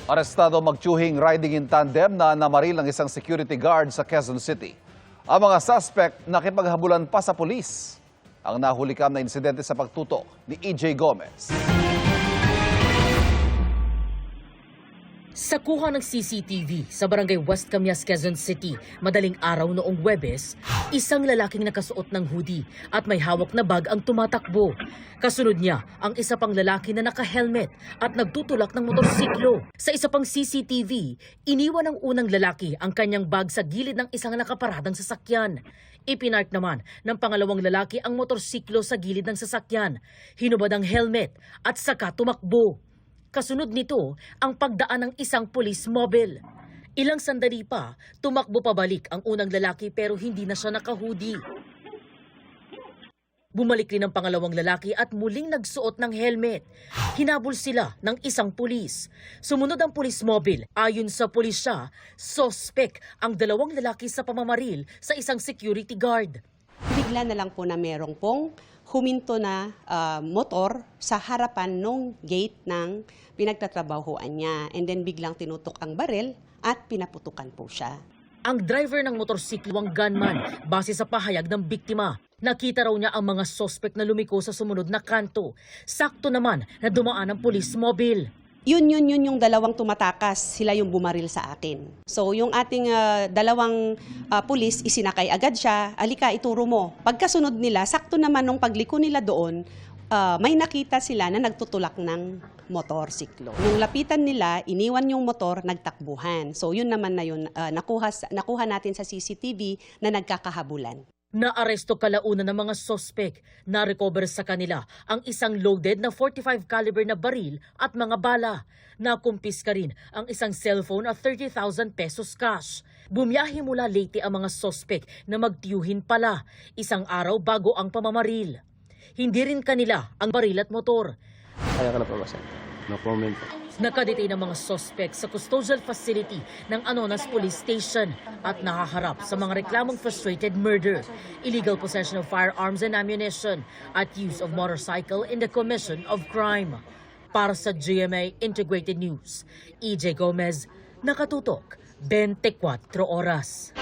Arestado magtiyuhing riding in tandem na namaril ng isang security guard sa Quezon City. Ang mga suspect nakipaghabulan pa sa pulis. Ang nahulikam na insidente sa pagtutok ni EJ Gomez. Sa kuha ng CCTV sa barangay West Camias, Quezon City, madaling araw noong Huwebes, isang lalaking nakasuot ng hoodie at may hawak na bag ang tumatakbo. Kasunod niya ang isa pang lalaki na naka-helmet at nagtutulak ng motorsiklo. Sa isa pang CCTV, iniwan ng unang lalaki ang kanyang bag sa gilid ng isang nakaparadang sasakyan. Ipinark naman ng pangalawang lalaki ang motorsiklo sa gilid ng sasakyan. Hinubad ang helmet at saka tumakbo. Kasunod nito ang pagdaan ng isang police mobile. Ilang sandali pa, tumakbo pabalik ang unang lalaki pero hindi na siya naka-hoodie. Bumalik rin ang pangalawang lalaki at muling nagsuot ng helmet. Hinabol sila ng isang pulis. Sumunod ang police mobile. Ayon sa pulisya, suspect ang dalawang lalaki sa pamamaril sa isang security guard. Bigla na lang po na merong pong huminto na motor sa harapan nung gate ng pinagtatrabahuan niya. And then biglang tinutok ang baril at pinaputukan po siya. Ang driver ng motorsiklo ang gunman base sa pahayag ng biktima. Nakita raw niya ang mga suspect na lumiko sa sumunod na kanto. Sakto naman na dumaan ang police mobile. Yun yung dalawang tumatakas, sila yung bumaril sa akin. So yung ating dalawang pulis, isinakay agad siya, alika ituro mo. Pagkasunod nila, sakto naman nung pagliko nila doon, may nakita sila na nagtutulak ng motorsiklo. Nung lapitan nila, iniwan yung motor, nagtakbuhan. So yun naman na yun, nakuha natin sa CCTV na nagkakahabulan. Naaresto kalauna ng mga suspect. Na-recover sa kanila ang isang loaded na .45 caliber na baril at mga bala. Nakumpiska rin ang isang cellphone at 30,000 pesos cash. Bumiyahe mula Leyte ang mga suspect na magtiyuhin pala, isang araw bago ang pamamaril. Hindi rin kanila ang baril at motor. Kaya ka na po, Basan. No comment. Nakadetain ang mga suspect sa custodial facility ng Anonas Police Station at nakaharap sa mga reklamong frustrated murder, illegal possession of firearms and ammunition, at use of motorcycle in the commission of crime. Para sa GMA Integrated News, EJ Gomez, Nakatutok, 24 Oras.